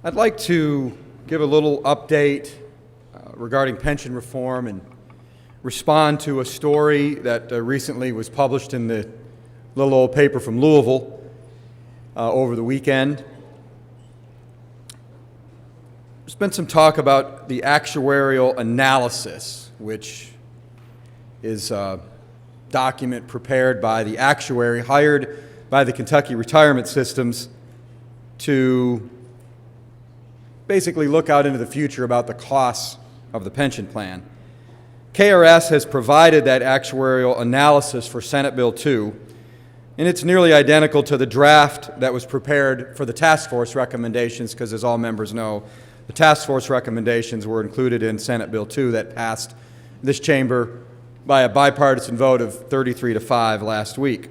I'd like to give a little update regarding pension reform and respond to a story that recently was published in the little old paper from Louisville over the weekend. There's been some talk about the actuarial analysis, which is a document prepared by the actuary hired by the Kentucky retirement systems to basically look out into the future about the costs of the pension plan. KRS has provided that actuarial analysis for Senate Bill 2, and it's nearly identical to the draft that was prepared for the task force recommendations, because as all members know, the task force recommendations were included in Senate Bill 2 that passed this chamber by a bipartisan vote of 33-5 last week.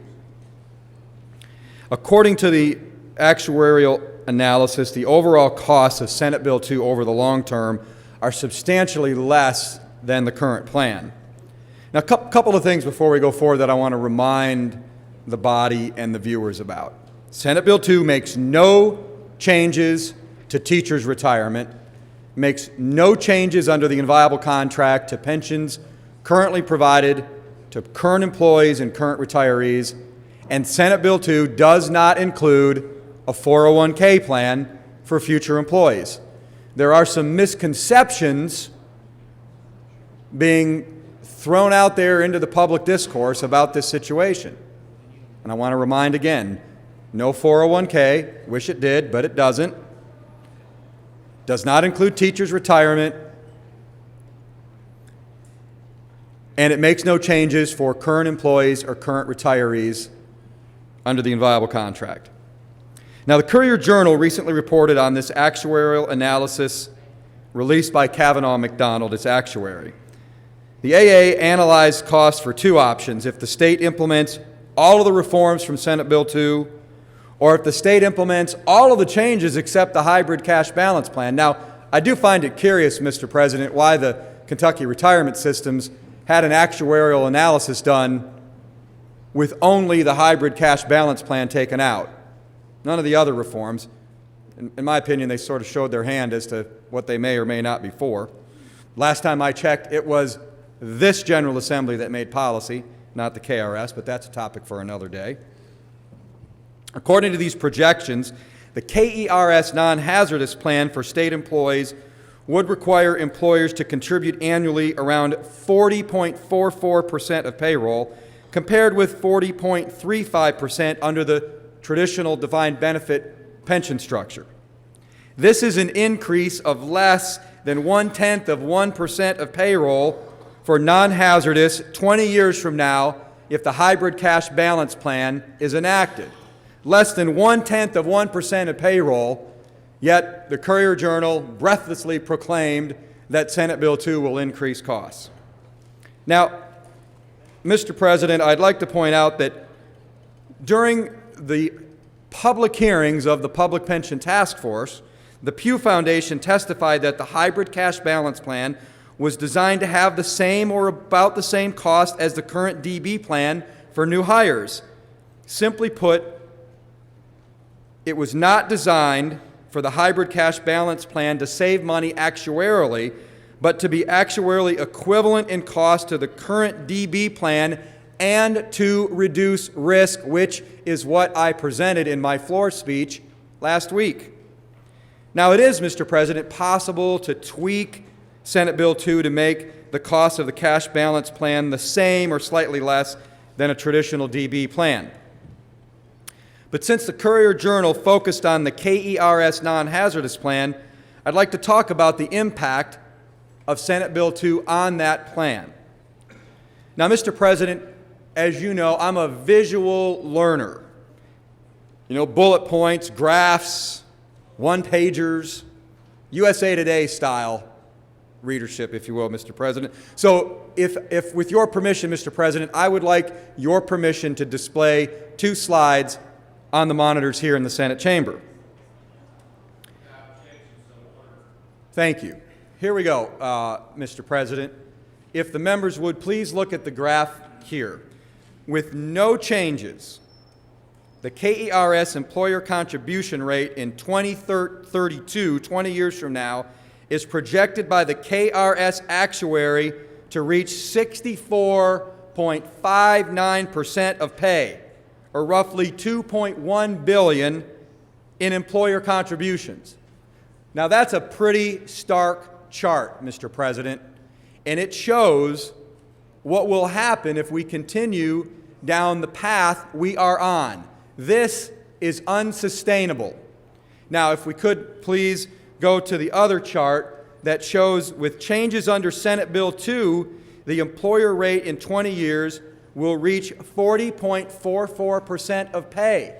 According to the actuarial analysis, the overall costs of Senate Bill 2 over the long term are substantially less than the current plan. Now, a couple of things before we go forward that I want to remind the body and the viewers about. Senate Bill 2 makes no changes to teachers' retirement, makes no changes under the inviolable contract to pensions currently provided to current employees and current retirees, and Senate Bill 2 does not include a 401k plan for future employees. There are some misconceptions being thrown out there into the public discourse about this situation. And I want to remind again, no 401k, wish it did, but it doesn't. Does not include teachers' retirement, and it makes no changes for current employees or current retirees under the inviolable contract. Now, the Courier-Journal recently reported on this actuarial analysis released by Kavanaugh McDonald, its actuary. The AA analyzed costs for two options: if the state implements all of the reforms from Senate Bill 2, or if the state implements all of the changes except the hybrid cash balance plan. Now, I do find it curious, Mr. President, why the Kentucky retirement systems had an actuarial analysis done with only the hybrid cash balance plan taken out. None of the other reforms. In my opinion, they sort of showed their hand as to what they may or may not be for. Last time I checked, it was this General Assembly that made policy, not the KRS, but that's a topic for another day. According to these projections, the KERS non-hazardous plan for state employees would require employers to contribute annually around 40.44% of payroll, compared with 40.35% under the traditional defined benefit pension structure. This is an increase of less than 0.1% of payroll for non-hazardous 20 years from now if the hybrid cash balance plan is enacted. Less than 0.1% of payroll, yet the Courier-Journal breathlessly proclaimed that Senate Bill 2 will increase costs. Now, Mr. President, I'd like to point out that during the public hearings of the Public Pension Task Force, the Pew Foundation testified that the hybrid cash balance plan was designed to have the same or about the same cost as the current DB plan for new hires. Simply put, it was not designed for the hybrid cash balance plan to save money actuarially, but to be actuarially equivalent in cost to the current DB plan and to reduce risk, which is what I presented in my floor speech last week. Now, it is, Mr. President, possible to tweak Senate Bill 2 to make the cost of the cash balance plan the same or slightly less than a traditional DB plan. But since the Courier-Journal focused on the KERS non-hazardous plan, I'd like to talk about the impact of Senate Bill 2 on that plan. Now, Mr. President, as you know, I'm a visual learner. You know, bullet points, graphs, one-pagers, USA Today style readership, if you will, Mr. President. So if with your permission, Mr. President, I would like your permission to display two slides on the monitors here in the Senate chamber. Thank you. Here we go, Mr. President. If the members would please look at the graph here. With no changes the KERS employer contribution rate in 2032, 20 years from now, is projected by the KRS actuary to reach 64.59% of pay, or roughly $2.1 billion in employer contributions. Now that's a pretty stark chart, Mr. President, and it shows what will happen if we continue down the path we are on. This is unsustainable. Now, if we could please go to the other chart that shows with changes under Senate Bill 2, the employer rate in 20 years will reach 40.44% of pay.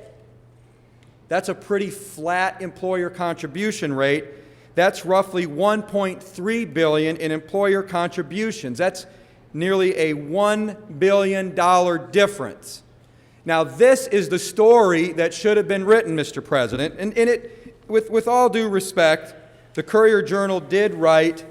That's a pretty flat employer contribution rate. That's roughly $1.3 billion in employer contributions. That's nearly a $1 billion difference. Now, this is the story that should have been written, Mr. President. And in it, with all due respect, the Courier-Journal did write,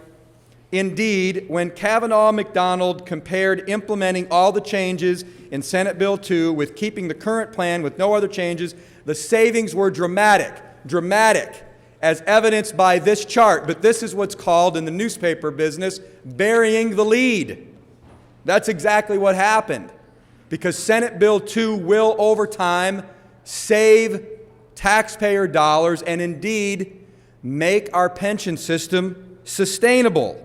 indeed, when Kavanaugh-McDonald compared implementing all the changes in Senate Bill 2 with keeping the current plan with no other changes, the savings were dramatic, as evidenced by this chart. But this is what's called in the newspaper business burying the lead. That's exactly what happened, because Senate Bill 2 will, over time, save taxpayer dollars and indeed make our pension system sustainable.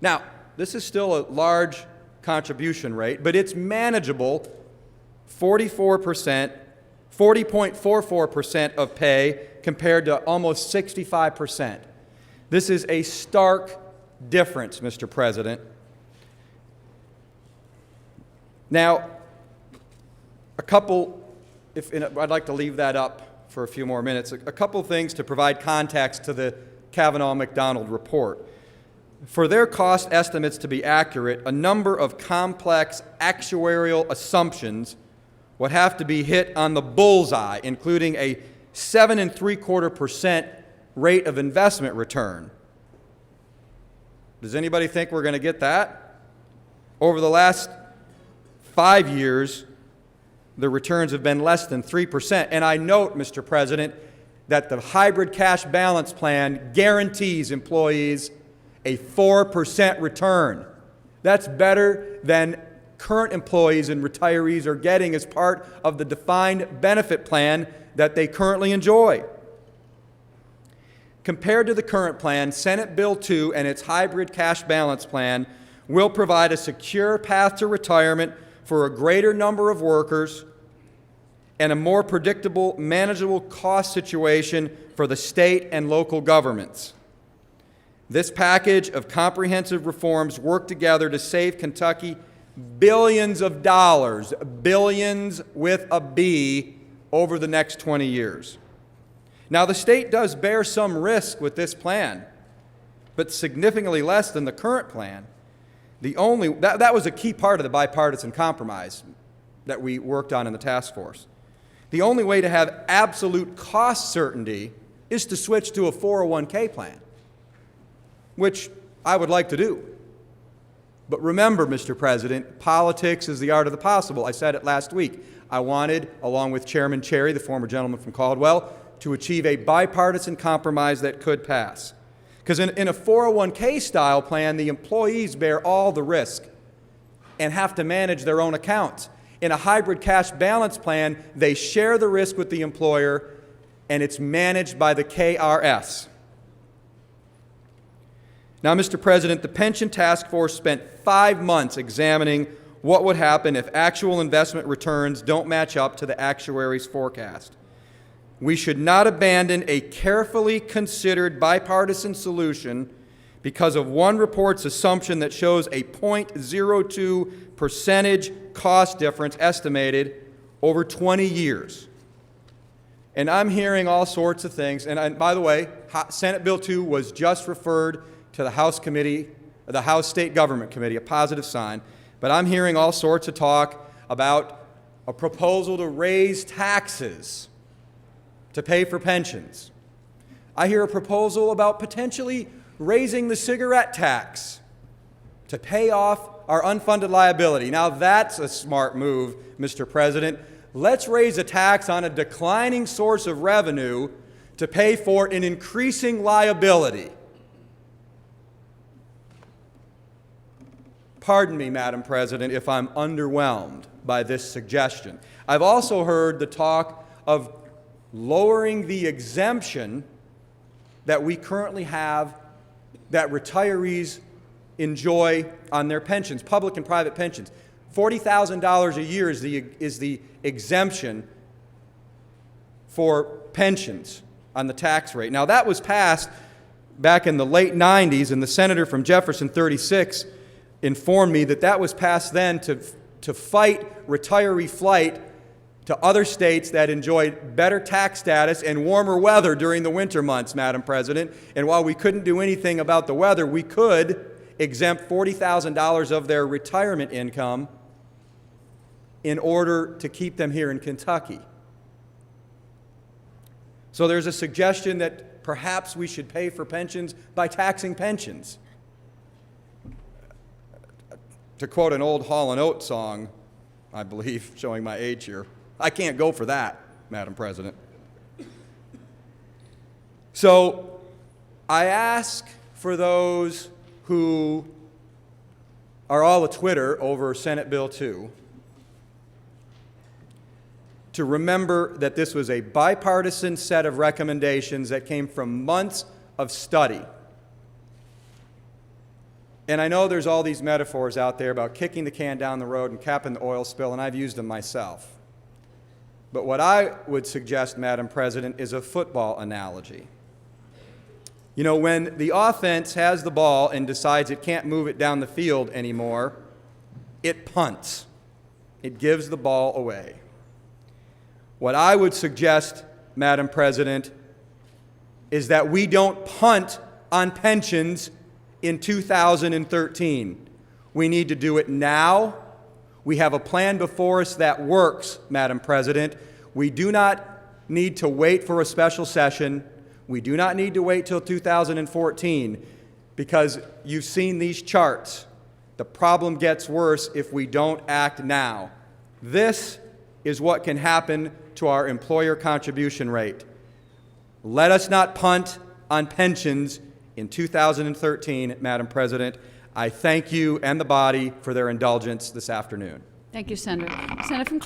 Now, this is still a large contribution rate, but it's manageable. 40.44% of pay compared to almost 65%. This is a stark difference, Mr. President. Now, I'd like to leave that up for a few more minutes. A couple things to provide context to the Kavanaugh-McDonald report. For their cost estimates to be accurate, a number of complex actuarial assumptions would have to be hit on the bullseye, including a 7.75% rate of investment return. Does anybody think we're going to get that? Over the last 5 years, the returns have been less than 3%. And I note, Mr. President, that the hybrid cash balance plan guarantees employees a 4% return. That's better than current employees and retirees are getting as part of the defined benefit plan that they currently enjoy. Compared to the current plan, Senate Bill 2 and its hybrid cash balance plan will provide a secure path to retirement for a greater number of workers and a more predictable, manageable cost situation for the state and local governments. This package of comprehensive reforms work together to save Kentucky billions of dollars, billions with a B, over the next 20 years. Now, the state does bear some risk with this plan, but significantly less than the current plan. That was a key part of the bipartisan compromise that we worked on in the task force. The only way to have absolute cost certainty is to switch to a 401k plan, which I would like to do. But remember, Mr. President, politics is the art of the possible. I said it last week. I wanted, along with Chairman Cherry, the former gentleman from Caldwell, to achieve a bipartisan compromise that could pass. Because in a 401k style plan, the employees bear all the risk and have to manage their own accounts. In a hybrid cash balance plan, they share the risk with the employer, and it's managed by the KRS. Now, Mr. President, the Pension Task Force spent 5 months examining what would happen if actual investment returns don't match up to the actuary's forecast. We should not abandon a carefully considered bipartisan solution because of one report's assumption that shows a 0.02% cost difference estimated over 20 years. And I'm hearing all sorts of things. And by the way, Senate Bill 2 was just referred to the House Committee, the House State Government Committee, a positive sign. But I'm hearing all sorts of talk about a proposal to raise taxes to pay for pensions. I hear a proposal about potentially raising the cigarette tax to pay off our unfunded liability. Now that's a smart move, Mr. President. Let's raise a tax on a declining source of revenue to pay for an increasing liability. Pardon me, Madam President, if I'm underwhelmed by this suggestion. I've also heard the talk of lowering the exemption that we currently have that retirees enjoy on their pensions, public and private pensions. $40,000 a year is the exemption for pensions on the tax rate. Now, that was passed back in the late 90s, and the senator from Jefferson 36 informed me that that was passed then to fight retiree flight to other states that enjoyed better tax status and warmer weather during the winter months, Madam President. And while we couldn't do anything about the weather, we could exempt $40,000 of their retirement income in order to keep them here in Kentucky. So there's a suggestion that perhaps we should pay for pensions by taxing pensions. To quote an old Hall & Oates song, I believe, showing my age here, I can't go for that, Madam President. So I ask for those who are all a Twitter over Senate Bill 2 to remember that this was a bipartisan set of recommendations that came from months of study. And I know there's all these metaphors out there about kicking the can down the road and capping the oil spill, and I've used them myself. But what I would suggest, Madam President, is a football analogy. You know, when the offense has the ball and decides it can't move it down the field anymore, it punts. It gives the ball away. What I would suggest, Madam President, is that we don't punt on pensions in 2013. We need to do it now. We have a plan before us that works, Madam President. We do not need to wait for a special session. We do not need to wait till 2014 because you've seen these charts. The problem gets worse if we don't act now. This is what can happen to our employer contribution rate. Let us not punt on pensions in 2013, Madam President. I thank you and the body for their indulgence this afternoon. Thank you, Senator. Senator from